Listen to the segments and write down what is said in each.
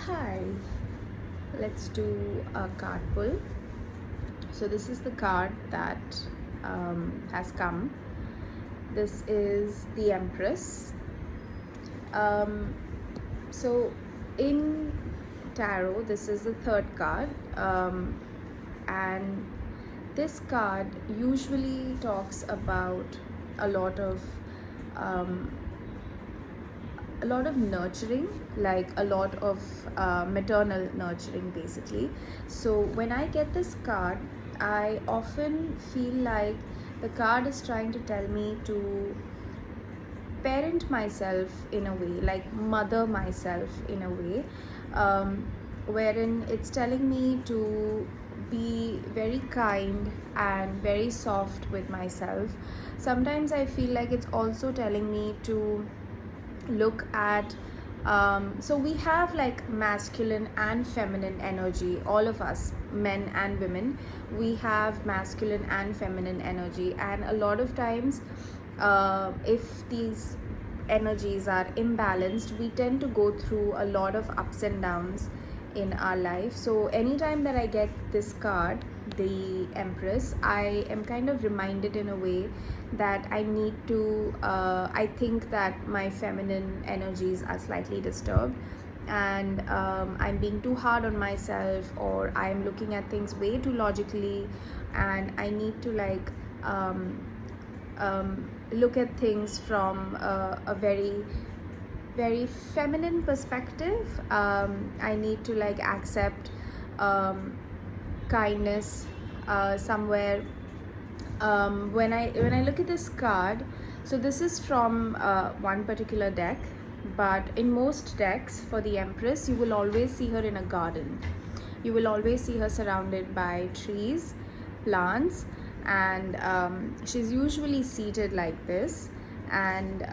Hi, let's do a card pull. So, this is the card that has come. This is the Empress. Um, so, in tarot, this is the third card, and this card usually talks about a lot of um, nurturing, like a lot of maternal nurturing basically. So when I get this card, I often feel like the card is trying to tell me to parent myself in a way, like mother myself in a way, wherein it's telling me to be very kind and very soft with myself. Sometimes I feel like it's also telling me to look at so we have like masculine and feminine energy, all of us, men and women. We have masculine and feminine energy, and a lot of times if these energies are imbalanced, we tend to go through a lot of ups and downs in our life. So anytime that I get this card, the Empress, I am kind of reminded in a way that I need to I think that my feminine energies are slightly disturbed, and I'm being too hard on myself, or I'm looking at things way too logically, and I need to like look at things from a very feminine perspective. I need to like accept kindness somewhere. When I look at this card, so this is from one particular deck, but in most decks for the Empress, you will always see her in a garden. You will always see her surrounded by trees, plants, and she's usually seated like this. And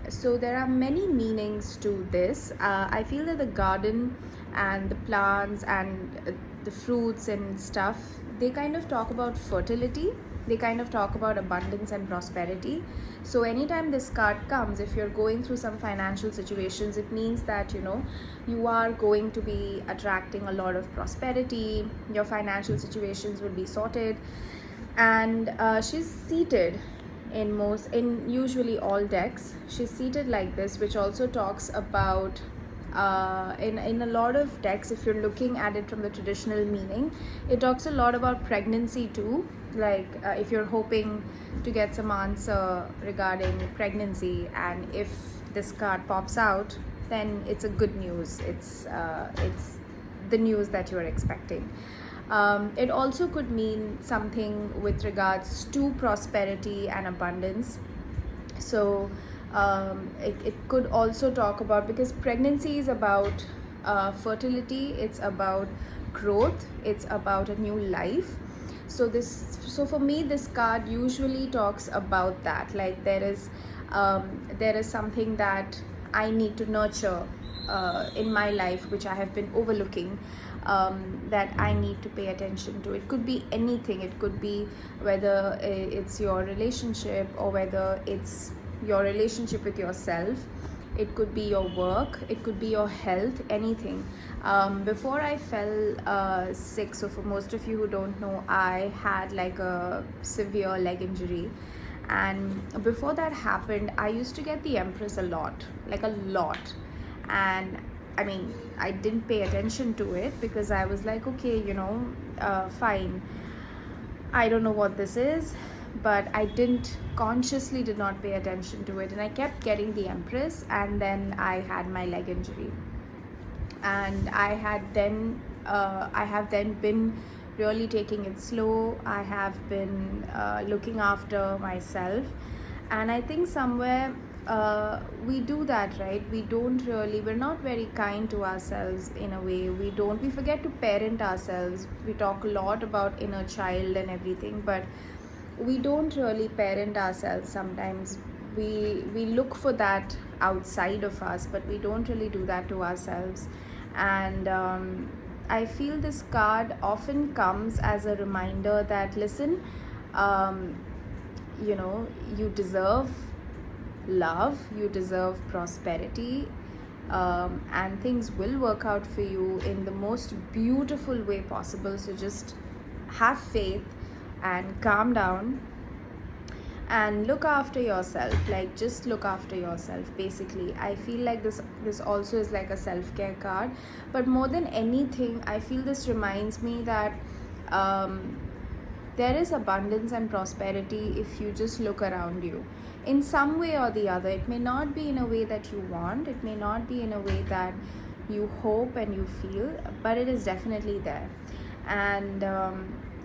so there are many meanings to this. I feel that the garden and the plants and the fruits and stuff, they kind of talk about fertility, they kind of talk about abundance and prosperity. So anytime this card comes, if you're going through some financial situations, it means that you are going to be attracting a lot of prosperity. Your financial situations will be sorted. And she's seated in usually all decks. She's seated like this, which also talks about in a lot of decks, if you're looking at it from the traditional meaning, it talks a lot about pregnancy too. Like if you're hoping to get some answer regarding pregnancy, and if this card pops out, then it's a good news. It's the news that you're expecting. It also could mean something with regards to prosperity and abundance. So it could also talk about, because pregnancy is about fertility, it's about growth, it's about a new life. So for me, this card usually talks about that, like there is something that I need to nurture in my life, which I have been overlooking, that I need to pay attention to. It could be anything. It could be whether it's your relationship, or whether it's your relationship with yourself. It could be your work, it could be your health, anything. Before I fell sick, so for most of you who don't know, I had like a severe leg injury, and before that happened, I used to get the Empress a lot, like a lot. And I mean, I didn't pay attention to it because I was like, okay, fine, I don't know what this is. But I consciously did not pay attention to it, and I kept getting the Empress, and then I had my leg injury. And I have then been really taking it slow. I have been looking after myself, and I think somewhere we do that, right? We're not very kind to ourselves in a way. We forget to parent ourselves. We talk a lot about inner child and everything, but we don't really parent ourselves. Sometimes we look for that outside of us, but we don't really do that to ourselves. And I feel this card often comes as a reminder that, listen, you deserve love, you deserve prosperity, and things will work out for you in the most beautiful way possible. So just have faith and calm down and look after yourself. Like, just look after yourself. Basically, I feel like this also is like a self-care card, but more than anything, I feel this reminds me that there is abundance and prosperity if you just look around you in some way or the other. It may not be in a way that you want, it may not be in a way that you hope and you feel, but it is definitely there. And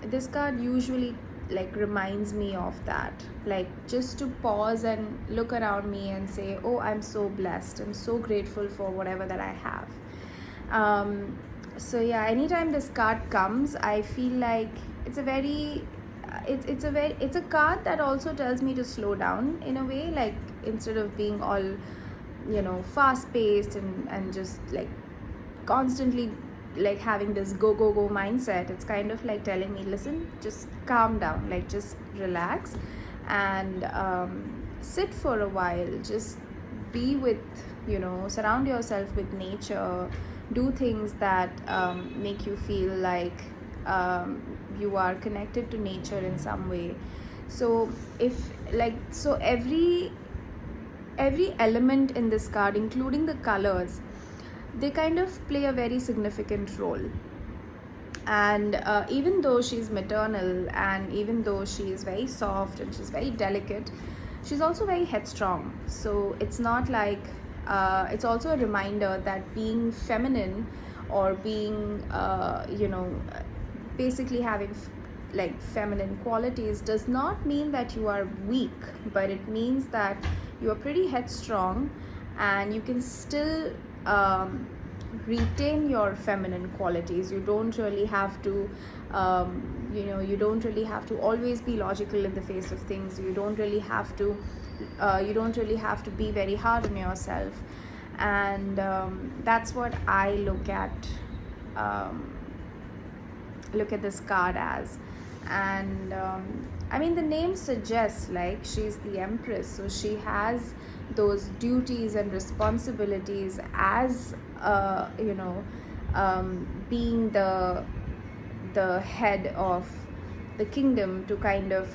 this card usually like reminds me of that, like just to pause and look around me and say, oh, I'm so blessed, I'm so grateful for whatever that I have. So yeah, anytime this card comes, I feel like it's a very it's a card that also tells me to slow down in a way. Like, instead of being all, you know, fast paced and just like constantly like having this go mindset, it's kind of like telling me, listen, just calm down, like just relax and sit for a while, just be with, you know, surround yourself with nature, do things that make you feel like you are connected to nature in some way. So every element in this card, including the colors, they kind of play a very significant role. And even though she's maternal, and even though she is very soft and she's very delicate, she's also very headstrong. So it's not like it's also a reminder that being feminine, or being basically having like feminine qualities, does not mean that you are weak, but it means that you are pretty headstrong and you can still retain your feminine qualities. You don't really have to you don't really have to always be logical in the face of things. You don't really have to be very hard on yourself. And that's what I look at this card as. And I mean, the name suggests like she's the Empress, so she has those duties and responsibilities as being the head of the kingdom, to kind of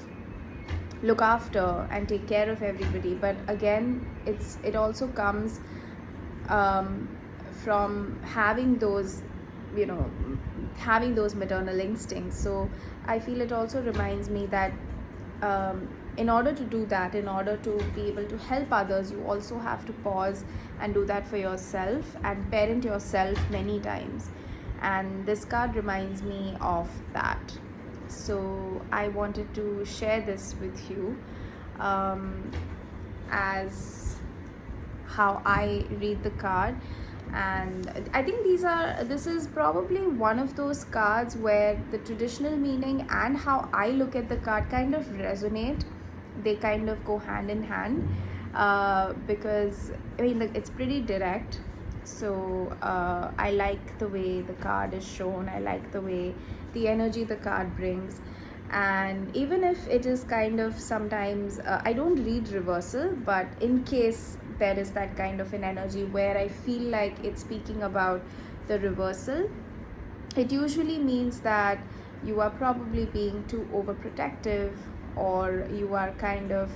look after and take care of everybody. But again, it also comes from having those maternal instincts. So I feel it also reminds me that in order to do that, in order to be able to help others, you also have to pause and do that for yourself and parent yourself many times. And this card reminds me of that. So I wanted to share this with you as how I read the card. And I think this is probably one of those cards where the traditional meaning and how I look at the card kind of resonate. They kind of go hand in hand, because I mean, it's pretty direct. So I like the way the card is shown. I like the way the energy the card brings. And even if it is kind of sometimes I don't read reversal, but in case there is that kind of an energy where I feel like it's speaking about the reversal, it usually means that you are probably being too overprotective, or you are kind of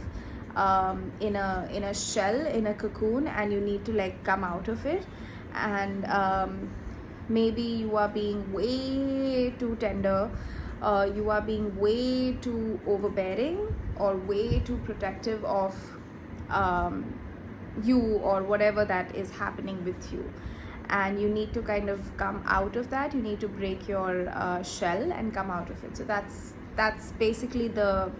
in a shell, in a cocoon, and you need to like come out of it. And maybe you are being way too tender, you are being way too overbearing, or way too protective of you, or whatever that is happening with you. And you need to kind of come out of that. You need to break your shell and come out of it. So that's basically the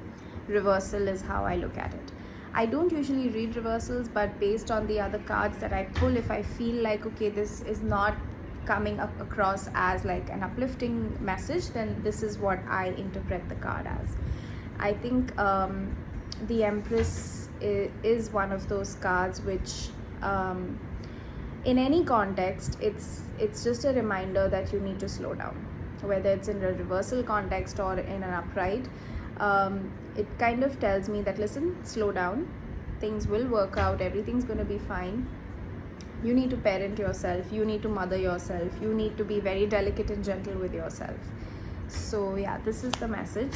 reversal, is how I look at it. I don't usually read reversals, but based on the other cards that I pull, if I feel like, okay, this is not coming up across as like an uplifting message, then this is what I interpret the card as. I think the Empress is one of those cards which in any context, it's just a reminder that you need to slow down, whether it's in a reversal context or in an upright. It kind of tells me that, listen, slow down, things will work out, everything's going to be fine. You need to parent yourself, you need to mother yourself, you need to be very delicate and gentle with yourself. So yeah, this is the message.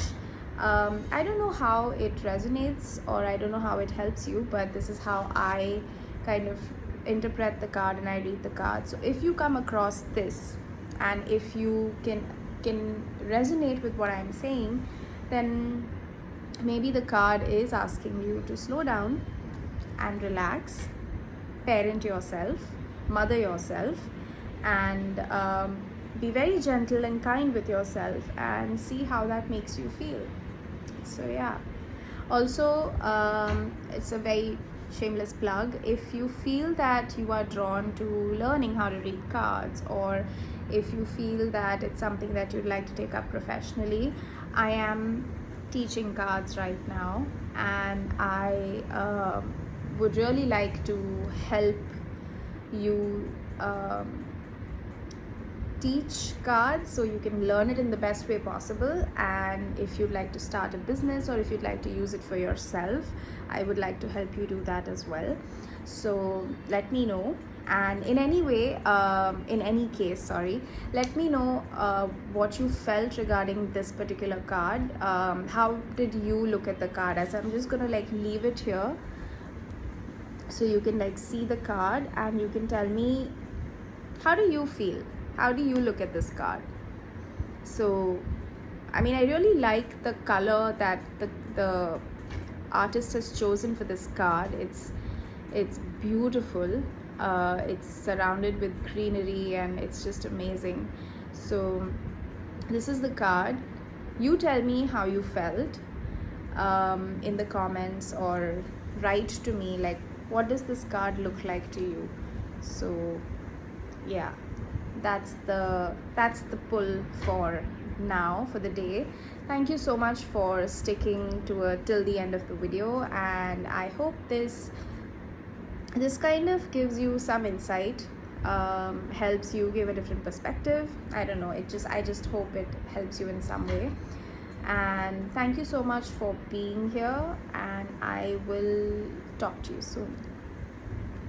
I don't know how it resonates, or I don't know how it helps you, but this is how I kind of interpret the card and I read the card. So if you come across this, and if you can resonate with what I'm saying, then maybe the card is asking you to slow down and relax, parent yourself, mother yourself, and be very gentle and kind with yourself, and see how that makes you feel. So yeah, also it's a very shameless plug. If you feel that you are drawn to learning how to read cards, or if you feel that it's something that you'd like to take up professionally, I am teaching cards right now, and I would really like to help you teach cards so you can learn it in the best way possible. And if you'd like to start a business, or if you'd like to use it for yourself, I would like to help you do that as well. So let me know, and in any way, in any case, sorry, let me know what you felt regarding this particular card. How did you look at the card? As I'm just gonna like leave it here so you can like see the card, and you can tell me, how do you feel, how do you look at this card? So I mean, I really like the color that the artist has chosen for this card. It's beautiful. It's surrounded with greenery, and it's just amazing. So this is the card. You tell me how you felt in the comments, or write to me like, what does this card look like to you? So yeah, that's the pull for now, for the day. Thank you so much for sticking to it till the end of the video, and I hope this kind of gives you some insight, helps you give a different perspective. I don't know, I just hope it helps you in some way. And thank you so much for being here, and I will talk to you soon.